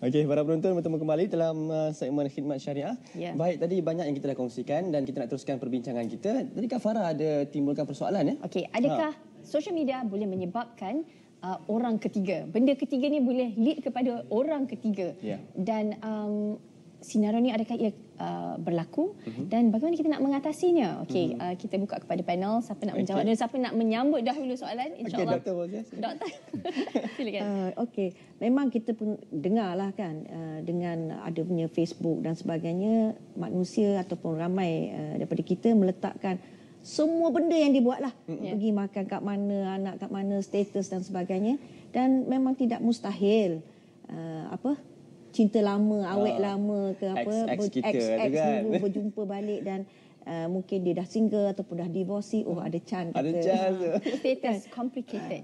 Okey, para penonton bertemu kembali dalam segmen Khidmat Syariah. Baik, tadi banyak yang kita dah kongsikan dan kita nak teruskan perbincangan kita. Tadi Kak Farah ada timbulkan persoalan ya? Okey, adakah social media boleh menyebabkan orang ketiga? Benda ketiga ni boleh lead kepada orang ketiga. Dan senario ni adakah ia berlaku dan bagaimana kita nak mengatasinya? Okey, kita buka kepada panel, siapa nak menjawab dan siapa nak menyambut dahulu soalan, insya-Allah. Okey, Doktor boleh. Doktor. Silakan. Okey, memang kita pun dengarlah kan dengan ada punya Facebook dan sebagainya, manusia ataupun ramai daripada kita meletakkan semua benda yang dibuatlah. Pergi makan kat mana, anak kat mana, status dan sebagainya, dan memang tidak mustahil cinta lama, awet lama ke apa, ex dulu berjumpa balik dan mungkin dia dah single ataupun dah divorce, ada chance kata. Ada chance. Status complicated.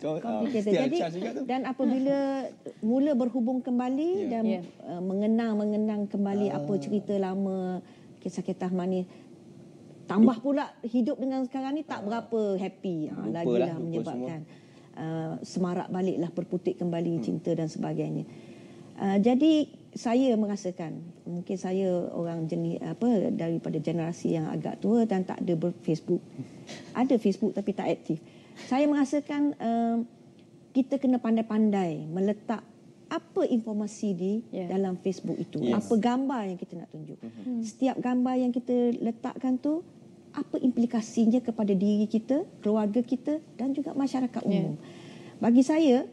Jadi dan apabila mula berhubung kembali dan mengenang kembali apa cerita lama, kisah-kisah manis, tambah pula hidup dengan sekarang ni tak berapa happy, lagilah menyebabkan semarak baliklah, berputik kembali cinta dan sebagainya. Jadi saya merasakan, mungkin saya orang jenis daripada generasi yang agak tua dan tak ada Facebook. Ada Facebook tapi tak aktif. Saya merasakan kita kena pandai-pandai meletak apa informasi di dalam Facebook itu. Apa gambar yang kita nak tunjuk. Setiap gambar yang kita letakkan tu, apa implikasinya kepada diri kita, keluarga kita dan juga masyarakat umum. Bagi saya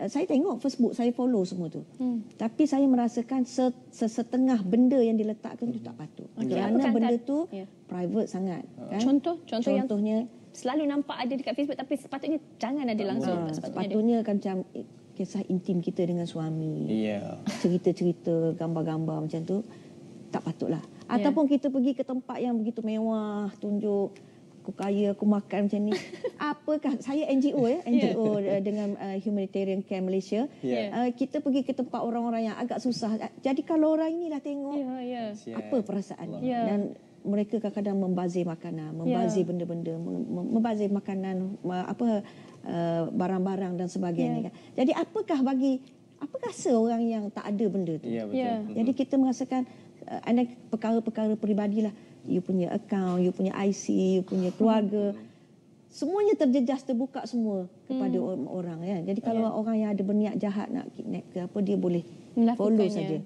tengok Facebook, saya follow semua tu. Tapi saya merasakan setengah benda yang diletakkan tu tak patut. Kerana benda tu private sangat. Kan? Contohnya selalu nampak ada dekat Facebook tapi sepatutnya jangan ada langsung. Sepatutnya kan macam kisah intim kita dengan suami. Cerita-cerita, gambar-gambar macam tu tak patutlah. Ataupun kita pergi ke tempat yang begitu mewah, tunjuk aku kaya, aku makan macam ni. Apakah saya NGO NGO dengan Humanitarian Care Malaysia. Kita pergi ke tempat orang-orang yang agak susah. Jadi kalau orang ini dah tengok apa perasaan dan mereka kadang-kadang membazir makanan, membazir benda-benda, membazir makanan, barang-barang dan sebagainya. Jadi apa rasa orang yang tak ada benda tu? Jadi kita merasakan ada perkara-perkara peribadilah. You punya account, you punya IC, you punya keluarga, semuanya terjejas, terbuka semua kepada orang. Jadi kalau orang yang ada berniat jahat nak kidnap ke apa, dia boleh follow saja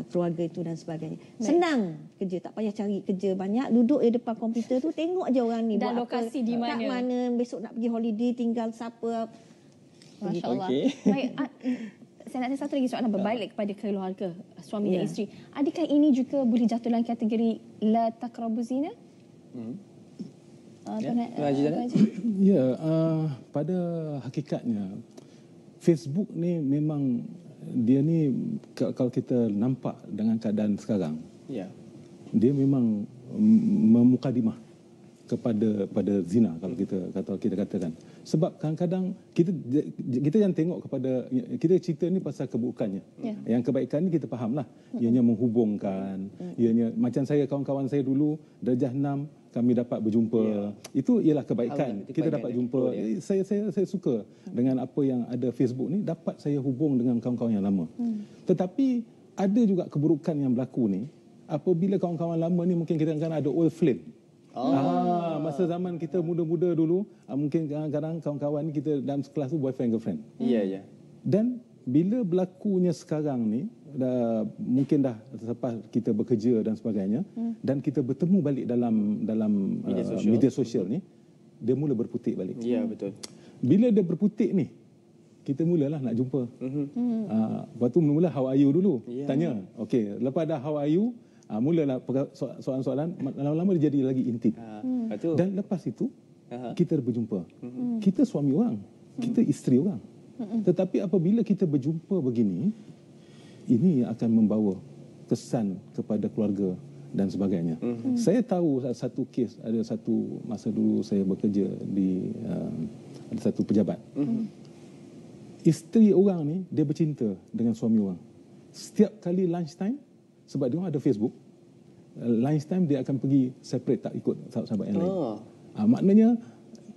keluarga itu dan sebagainya. Senang kerja, tak payah cari kerja banyak, duduk di depan komputer tu, tengok aja orang ni dan buat lokasi apa, di mana, kat mana, besok nak pergi holiday, tinggal siapa. Masya-Allah. Baik, saya nak tanya satu lagi soalan berbalik kepada keluarga, suami dan isteri. Adakah ini juga boleh jatuh dalam kategori la taqrabu zina? Pada hakikatnya Facebook ni memang dia ni kalau kita nampak dengan keadaan sekarang, dia memang memukadimah kepada zina kalau kita katakan. Sebab kadang-kadang kita yang tengok kepada, kita cerita ni pasal keburukannya. Yang kebaikan ni kita fahamlah. Ianya menghubungkan, ianya macam saya, kawan-kawan saya dulu darjah 6 kami dapat berjumpa. Itu ialah kebaikan. Kita dapat jumpa. Saya suka dengan apa yang ada Facebook ni, dapat saya hubung dengan kawan-kawan yang lama. Tetapi ada juga keburukan yang berlaku ni apabila kawan-kawan lama ni mungkin kita kadang-kadang ada old flame. Masa zaman kita muda-muda dulu, mungkin kadang-kadang kawan-kawan ni kita dalam kelas tu boyfriend girlfriend. Dan bila berlakunya sekarang ni, mungkin dah selepas kita bekerja dan sebagainya, dan kita bertemu balik dalam media sosial ni, dia mula berputik balik. Betul. Bila dia berputik ni, kita mulalah nak jumpa. Lepas tu mula how are you dulu, tanya. Okey, lepas dah how are you, mulalah soalan-soalan, lama-lama dia jadi lagi intim. Dan lepas itu kita berjumpa. Kita suami orang, kita isteri orang. Tetapi apabila kita berjumpa begini, ini akan membawa kesan kepada keluarga dan sebagainya. Saya tahu satu kes, ada satu masa dulu saya bekerja di ada satu pejabat. Isteri orang ni dia bercinta dengan suami orang. Setiap kali lunch time, sebab dia orang ada Facebook, lunch time dia akan pergi separate, tak ikut sahabat-sahabat yang lain. Maknanya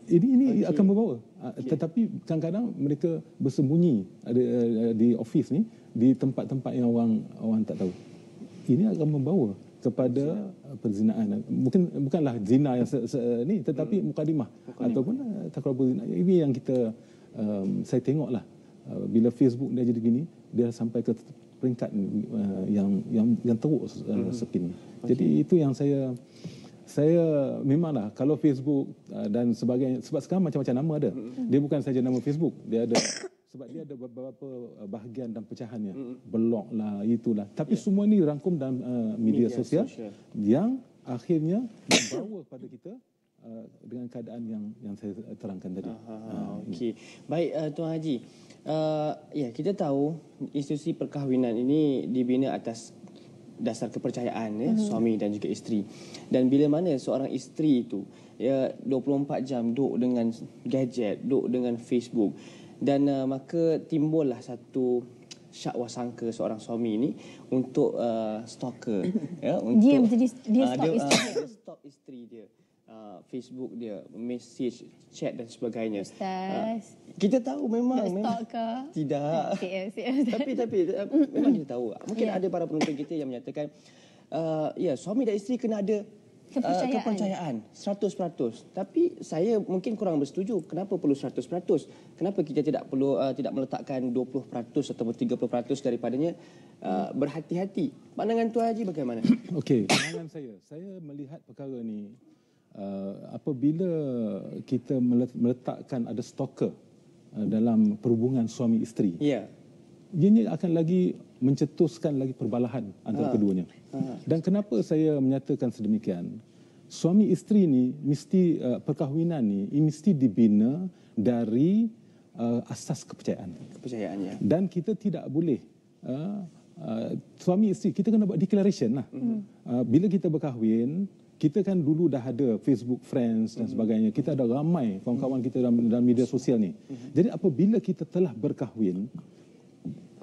Ini akan membawa. Tetapi kadang-kadang mereka bersembunyi di office ni, di tempat-tempat yang orang tak tahu. Ini akan membawa kepada perzinaan. Bukanlah zina yang ni, tetapi mukadimah ataupun takrabul zina. Ini yang saya tengoklah bila Facebook dia jadi gini, dia sampai ke peringkat yang teruk seperti ini. Jadi itu yang saya memanglah kalau Facebook dan sebagainya, sebab sekarang macam-macam nama ada. Dia bukan saja nama Facebook, dia ada sebab dia ada beberapa bahagian dan pecahannya. Blog lah, itulah. Tapi semua ini rangkum dalam media sosial yang akhirnya membawa kepada kita dengan keadaan yang saya terangkan tadi. Okey. Baik, Tuan Haji. Ya, kita tahu institusi perkahwinan ini dibina atas dasar kepercayaan suami dan juga isteri. Dan bila mana seorang isteri itu 24 jam duduk dengan gadget, duduk dengan Facebook, dan maka timbullah satu syak wasangka seorang suami ini untuk stalker, untuk dia stalk isteri dia. Facebook dia, message, chat dan sebagainya. Ustaz, kita tahu memang stalker. Tidak. Tapi memang kita tahu. Mungkin ada para penonton kita yang menyatakan suami dan isteri kena ada kepercayaan 100%. Tapi saya mungkin kurang bersetuju. Kenapa perlu 100%? Kenapa kita tidak perlu tidak meletakkan 20% ataupun 30% daripadanya? Berhati-hati. Pandangan Tuan Haji bagaimana? Okey, pandangan saya melihat perkara ni apabila kita meletakkan ada stalker dalam perhubungan suami isteri. Ya. Ianya akan lagi mencetuskan lagi perbalahan antara keduanya. Dan kenapa saya menyatakan sedemikian? Suami isteri ni mesti perkahwinan ni mesti dibina dari asas kepercayaan. Kepercayaannya. Dan kita tidak boleh suami isteri kita kena buat declaration lah. Bila kita berkahwin, kita kan dulu dah ada Facebook Friends dan sebagainya. Kita ada ramai kawan-kawan kita dalam media sosial ni. Jadi apabila kita telah berkahwin,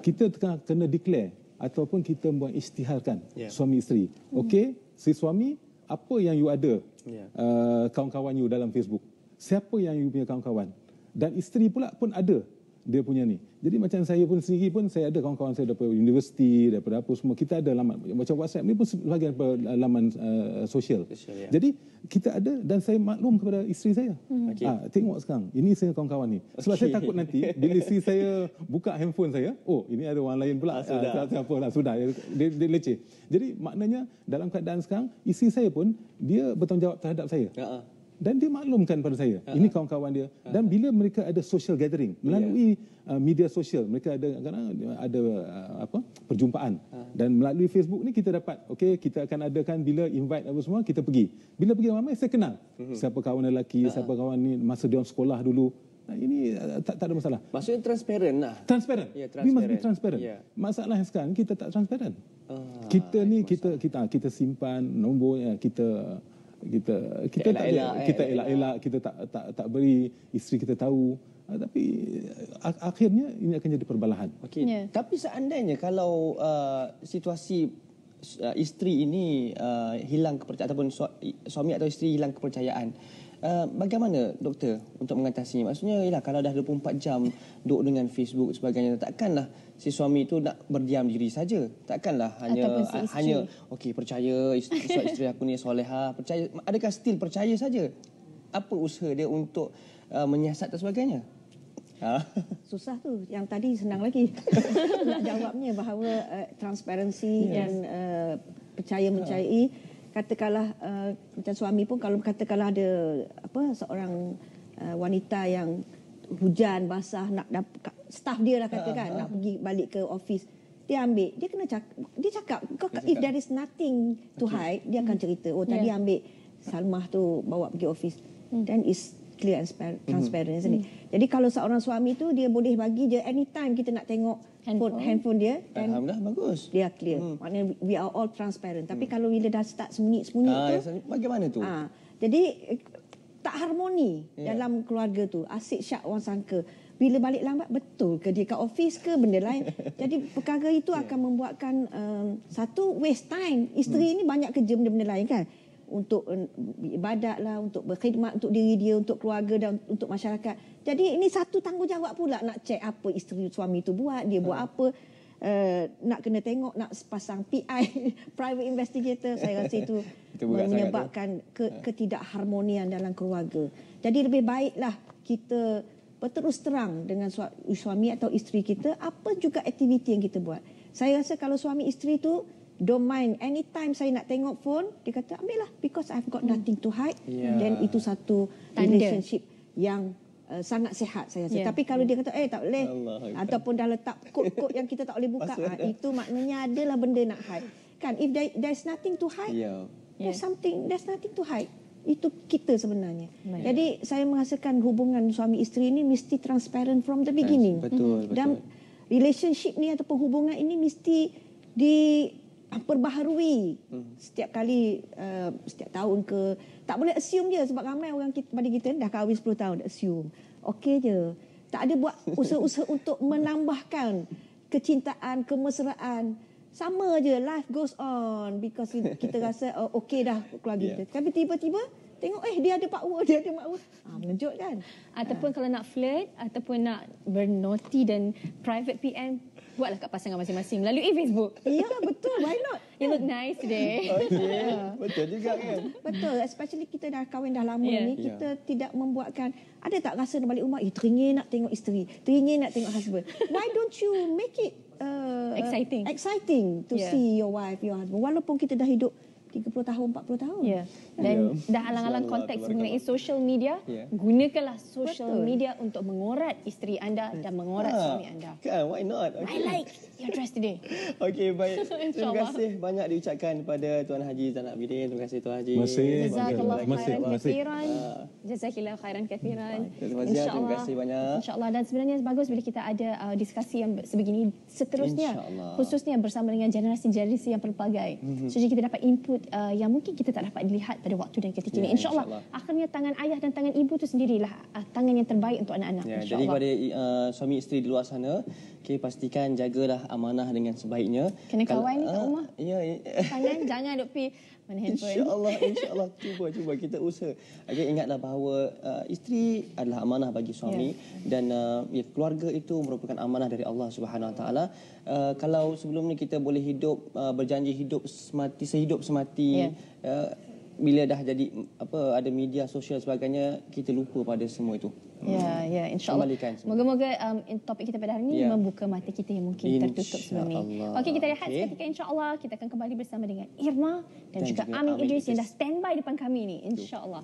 kita kena declare ataupun kita buat isytiharkan suami isteri. Okey, si suami, apa yang you ada kawan-kawan you dalam Facebook? Siapa yang you punya kawan-kawan? Dan isteri pula pun ada dia punya ni. Jadi macam saya pun sendiri pun, saya ada kawan-kawan saya daripada universiti, daripada apa semua. Kita ada laman, macam WhatsApp ni pun sebahagian laman sosial. Jadi kita ada, dan saya maklum kepada isteri saya. Tengok sekarang, ini saya kawan-kawan ni. Sebab saya takut nanti, bila isteri saya buka handphone saya, ini ada orang lain pula. Sudah. Dia leceh. Jadi maknanya dalam keadaan sekarang, isteri saya pun, dia bertanggungjawab terhadap saya. Dan dia maklumkan pada saya, ini kawan-kawan dia. Dan bila mereka ada social gathering melalui media sosial, mereka ada perjumpaan. Dan melalui Facebook ni kita dapat, kita akan adakan bila invite apa semua, kita pergi. Bila pergi ramai, saya kenal siapa kawan lelaki, siapa kawan ni masa dia sekolah dulu. Ini tak ada masalah. Maksudnya transparent lah. Transparent. We must be transparent. Masalah yang sekarang kita tak transparent. Kita ni kita simpan nombor, kita elak-elak, kita tak beri isteri kita tahu, tapi akhirnya ini akan jadi perbalahan. Tapi seandainya kalau situasi isteri ini hilang kepercayaan, ataupun suami atau isteri hilang kepercayaan, bagaimana doktor untuk mengatasinya? Maksudnya kalau dah 24 jam duduk dengan Facebook sebagainya, takkanlah si suami itu nak berdiam diri saja. Takkanlah hanya percaya isteri aku ni solehah, percaya. Adakah still percaya saja? Apa usaha dia untuk menyiasat dan sebagainya? Susah tu. Yang tadi senang lagi nak jawabnya, bahawa transparansi dan percaya-mencayai. Katakanlah macam suami pun, kalau katakanlah ada seorang wanita yang hujan basah, nak staff dia lah katakan nak pergi balik ke office, dia ambil, dia cakap if there is nothing to hide, dia akan cerita, tadi ambil Salmah tu bawa pergi office, then is clear and transparent, isn't it? Jadi kalau seorang suami tu, dia boleh bagi je anytime kita nak tengok handphone dia, alhamdulillah, bagus, dia clear. Maknanya we are all transparent. Tapi kalau bila dah start sembunyi-sembunyi tu, bagaimana tu? Jadi tak harmoni dalam keluarga tu. Asyik syak orang sangka. Bila balik lambat, betul ke dia kat office ke benda lain? Jadi perkara itu akan membuatkan satu waste time. Isteri ni banyak kerja benda-benda lain kan. untuk ibadat lah, untuk berkhidmat untuk diri dia, untuk keluarga dan untuk masyarakat. Jadi ini satu tanggungjawab pula nak cek apa isteri suami tu buat, dia buat apa. Nak kena tengok, nak pasang PI, private investigator, saya rasa itu menyebabkan ketidakharmonian dalam keluarga. Jadi lebih baiklah kita berterus terang dengan suami atau isteri kita apa juga aktiviti yang kita buat. Saya rasa kalau suami isteri tu don't mind, anytime saya nak tengok phone, dia kata ambil lah because I've got nothing to hide. Dan itu satu relationship yang sangat sihat saya rasa. Tapi kalau dia kata tak boleh ataupun dah letak kod-kod yang kita tak boleh buka, itu maknanya adalah benda nak hide. Kan if there's nothing to hide, there's nothing to hide. Itu kita sebenarnya. Jadi saya merasakan hubungan suami isteri ini mesti transparent from the beginning. Betul. Dan relationship ni ataupun hubungan ini mesti diperbaharui setiap kali, setiap tahun ke. Tak boleh assume je sebab ramai orang pada kita dah kahwin 10 tahun assume. Okey je. Tak ada buat usaha-usaha untuk menambahkan kecintaan, kemesraan. Sama je, life goes on because kita rasa okey dah keluarga kita. Tapi tiba-tiba tengok dia ada power, dia ada makwa. Mengejutkan. Ataupun kalau nak flirt ataupun nak bernaughty dan private PM, buatlah kat pasangan masing-masing melalui Facebook. Ya, betul. Why not? You look nice today. Okey, betul juga kan? Betul. Especially kita dah kahwin dah lama ni, kita tidak membuatkan, ada tak rasa balik rumah, teringin nak tengok isteri, teringin nak tengok husband. Why don't you make it exciting to see your wife, your husband. Walaupun kita dah hidup 30 tahun, 40 tahun. Dan dah alang-alang konteks mengenai social media, gunakanlah social media untuk mengorat isteri anda dan mengorat suami anda. Kan, why not? I like your dress today. Okey, baik. Terima kasih banyak diucapkan kepada Tuan Haji Zainal Abidin. Terima kasih Tuan Haji. Jazakallah khairan kathiran. Jazakallah khairan kathiran. Terima kasih banyak. InsyaAllah. Dan sebenarnya bagus bila kita ada diskusi yang sebegini seterusnya. Khususnya bersama dengan generasi-generasi yang pelbagai. Jadi kita dapat input yang mungkin kita tak dapat dilihat pada waktu dan ketika ini. InsyaAllah. Akhirnya tangan ayah dan tangan ibu itu sendirilah tangan yang terbaik untuk anak-anak. Jadi kepada suami isteri di luar sana, pastikan jagalah amanah dengan sebaiknya. Kena kawan ni kat rumah. Tangan jangan duk pergi mana handphone. InsyaAllah. Cuba kita usaha. Ingatlah bahawa isteri adalah amanah bagi suami dan keluarga itu merupakan amanah dari Allah Subhanahu Wa Taala. Kalau sebelum ni kita boleh hidup berjanji hidup sehidup semati, bila dah jadi ada media sosial sebagainya, kita lupa pada semua itu. Ya, insyaAllah. Moga-moga topik kita pada hari ini membuka mata kita yang mungkin tertutup sebelum ini. Okey, kita rehat seketika insyaAllah. Kita akan kembali bersama dengan Irma dan juga Amin Idris yang dah standby depan kami ni. InsyaAllah.